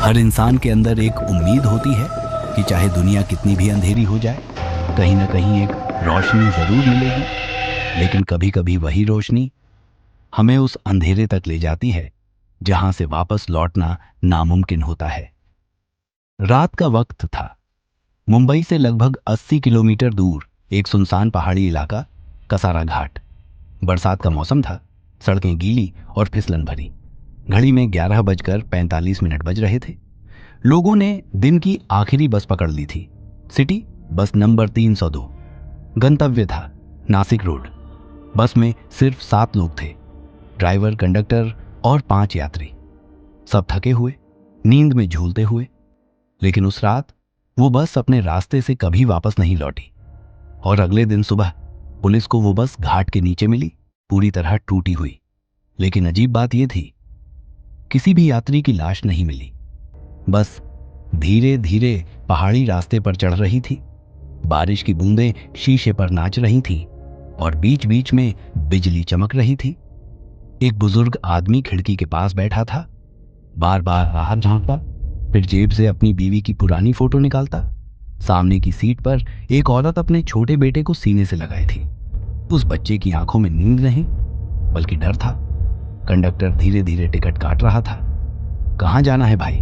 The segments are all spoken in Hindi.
हर इंसान के अंदर एक उम्मीद होती है कि चाहे दुनिया कितनी भी अंधेरी हो जाए, कहीं ना कहीं एक रोशनी जरूर मिलेगी। लेकिन कभी कभी वही रोशनी हमें उस अंधेरे तक ले जाती है जहां से वापस लौटना नामुमकिन होता है। रात का वक्त था। मुंबई से लगभग 80 किलोमीटर दूर एक सुनसान पहाड़ी इलाका, कसारा घाट। बरसात का मौसम था, सड़कें गीली और फिसलन भरी। घड़ी में 11:45 बज रहे थे। लोगों ने दिन की आखिरी बस पकड़ ली थी, सिटी बस नंबर 302। गंतव्य था नासिक रोड। बस में सिर्फ 7 लोग थे, ड्राइवर, कंडक्टर और 5 यात्री। सब थके हुए, नींद में झूलते हुए। लेकिन उस रात वो बस अपने रास्ते से कभी वापस नहीं लौटी। और अगले दिन सुबह पुलिस को वो बस घाट के नीचे मिली, पूरी तरह टूटी हुई। लेकिन अजीब बात यह थी, किसी भी यात्री की लाश नहीं मिली। बस धीरे धीरे पहाड़ी रास्ते पर चढ़ रही थी। बारिश की बूंदें शीशे पर नाच रही थीं और बीच बीच में बिजली चमक रही थी। एक बुजुर्ग आदमी खिड़की के पास बैठा था, बार बार बाहर झांकता, फिर जेब से अपनी बीवी की पुरानी फोटो निकालता। सामने की सीट पर एक औरत अपने छोटे बेटे को सीने से लगाई थी। उस बच्चे की आंखों में नींद नहीं, बल्कि डर था। कंडक्टर धीरे धीरे टिकट काट रहा था। कहाँ जाना है भाई?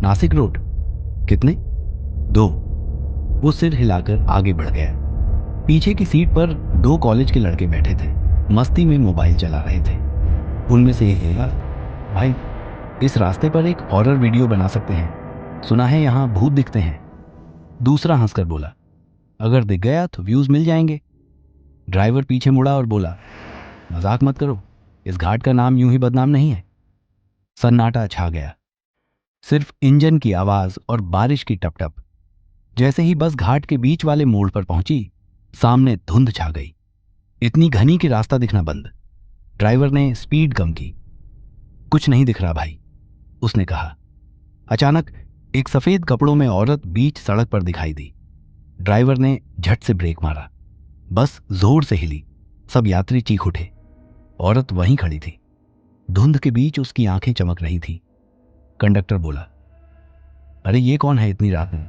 नासिक रोड। कितने? 2। वो सिर हिलाकर आगे बढ़ गया। पीछे की सीट पर 2 कॉलेज के लड़के बैठे थे, मस्ती में मोबाइल चला रहे थे। उनमें से एक बोला, भाई इस रास्ते पर एक हॉरर वीडियो बना सकते हैं, सुना है यहाँ भूत दिखते हैं। दूसरा हंसकर बोला, अगर दिख गया तो व्यूज मिल जाएंगे। ड्राइवर पीछे मुड़ा और बोला, मजाक मत करो, इस घाट का नाम यूं ही बदनाम नहीं है। सन्नाटा छा गया, सिर्फ इंजन की आवाज और बारिश की टपटप। जैसे ही बस घाट के बीच वाले मोड़ पर पहुंची, सामने धुंध छा गई, इतनी घनी कि रास्ता दिखना बंद। ड्राइवर ने स्पीड कम की। कुछ नहीं दिख रहा भाई, उसने कहा। अचानक एक सफेद कपड़ों में औरत बीच सड़क पर दिखाई दी। ड्राइवर ने झट से ब्रेक मारा। बस जोर से हिली, सब यात्री चीख उठे। औरत वहीं खड़ी थी, धुंध के बीच उसकी आंखें चमक रही थी। कंडक्टर बोला, अरे ये कौन है इतनी रात में?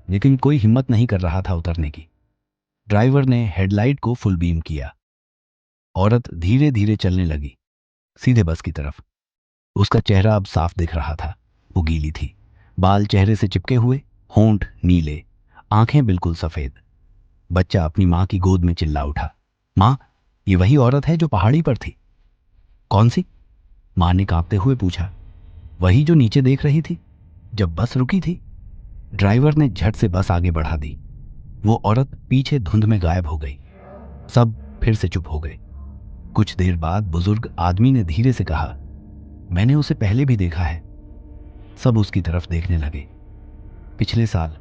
लेकिन कोई हिम्मत नहीं कर रहा था उतरने की। ड्राइवर ने हेडलाइट को फुल बीम किया। औरत धीरे धीरे चलने लगी, सीधे बस की तरफ। उसका चेहरा अब साफ दिख रहा था। वो गीली थी, बाल चेहरे से चिपके हुए, होंठ नीले, आंखें बिल्कुल सफेद। बच्चा अपनी मां की गोद में चिल्ला उठा, मां, ये वही औरत है जो पहाड़ी पर थी। कौन सी? मां ने कांपते हुए पूछा। वही जो नीचे देख रही थी जब बस रुकी थी। ड्राइवर ने झट से बस आगे बढ़ा दी। वो औरत पीछे धुंध में गायब हो गई। सब फिर से चुप हो गए। कुछ देर बाद बुजुर्ग आदमी ने धीरे से कहा, मैंने उसे पहले भी देखा है। सब उसकी तरफ देखने लगे। पिछले साल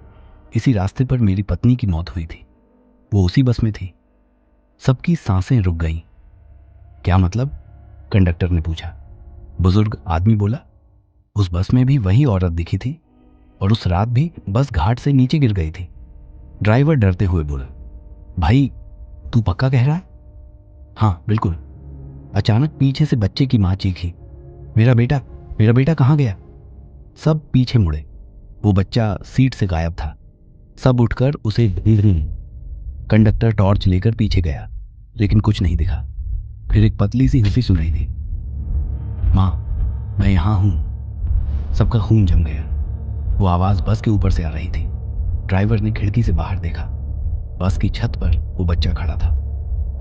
इसी रास्ते पर मेरी पत्नी की मौत हुई थी, वो उसी बस में थी। सबकी सांसें रुक गईं। क्या मतलब? कंडक्टर ने पूछा। बुजुर्ग आदमी बोला, उस बस में भी वही औरत दिखी थी और उस रात भी बस घाट से नीचे गिर गई थी। ड्राइवर डरते हुए बोला, भाई तू पक्का कह रहा है? हाँ बिल्कुल। अचानक पीछे से बच्चे की मां चीखी, मेरा बेटा, मेरा बेटा कहाँ गया? सब पीछे मुड़े। वो बच्चा सीट से गायब था। सब उठकर उसे कंडक्टर टॉर्च लेकर पीछे गया, लेकिन कुछ नहीं दिखा। फिर एक पतली सी हंसी सुनाई दी, मां मैं यहां हूं। सबका खून जम गया। वो आवाज बस के ऊपर से आ रही थी। ड्राइवर ने खिड़की से बाहर देखा। बस की छत पर वो बच्चा खड़ा था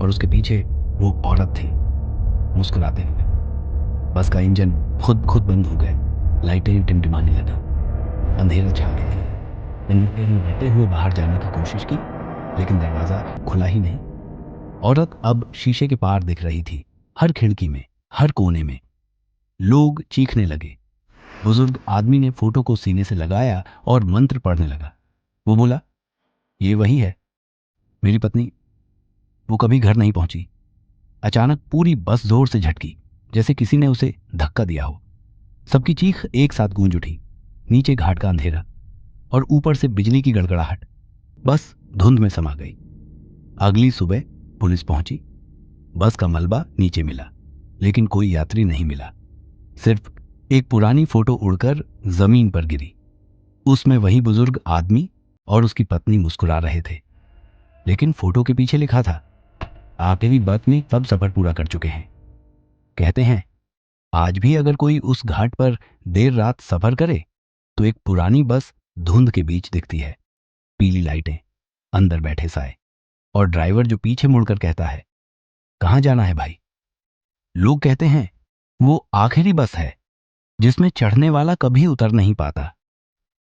और उसके पीछे वो औरत थी, मुस्कुराते हुए। बस का इंजन खुद खुद बंद हो गया। लाइटें टिमटिमाने लगा। अंधेरा छा गया। कंडक्टर ने डरते हुए बाहर जाने की कोशिश की, लेकिन दरवाजा खुला ही नहीं। औरत अब शीशे के पार दिख रही थी, हर खिड़की में, हर कोने में। लोग चीखने लगे। बुजुर्ग आदमी ने फोटो को सीने से लगाया और मंत्र पढ़ने लगा। वो बोला, ये वही है मेरी पत्नी, वो कभी घर नहीं पहुंची। अचानक पूरी बस जोर से झटकी, जैसे किसी ने उसे धक्का दिया हो। सबकी चीख एक साथ गूंज उठी। नीचे घाट का अंधेरा और ऊपर से बिजली की गड़गड़ाहट। बस धुंध में समा गई। अगली सुबह पुलिस पहुंची। बस का मलबा नीचे मिला, लेकिन कोई यात्री नहीं मिला। सिर्फ एक पुरानी फोटो उड़कर जमीन पर गिरी। उसमें वही बुजुर्ग आदमी और उसकी पत्नी मुस्कुरा रहे थे, लेकिन फोटो के पीछे लिखा था, आखिरी बस में सब सफर पूरा कर चुके हैं। कहते हैं आज भी अगर कोई उस घाट पर देर रात सफर करे तो एक पुरानी बस धुंध के बीच दिखती है, पीली लाइटें, अंदर बैठे साए और ड्राइवर जो पीछे मुड़कर कहता है, कहाँ जाना है भाई। लोग कहते हैं वो आखिरी बस है जिसमें चढ़ने वाला कभी उतर नहीं पाता।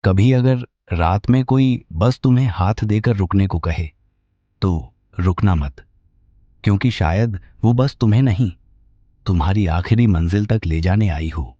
कभी अगर रात में कोई बस तुम्हें हाथ देकर रुकने को कहे तो रुकना मत, क्योंकि शायद वो बस तुम्हें नहीं, तुम्हारी आखिरी मंजिल तक ले जाने आई हो।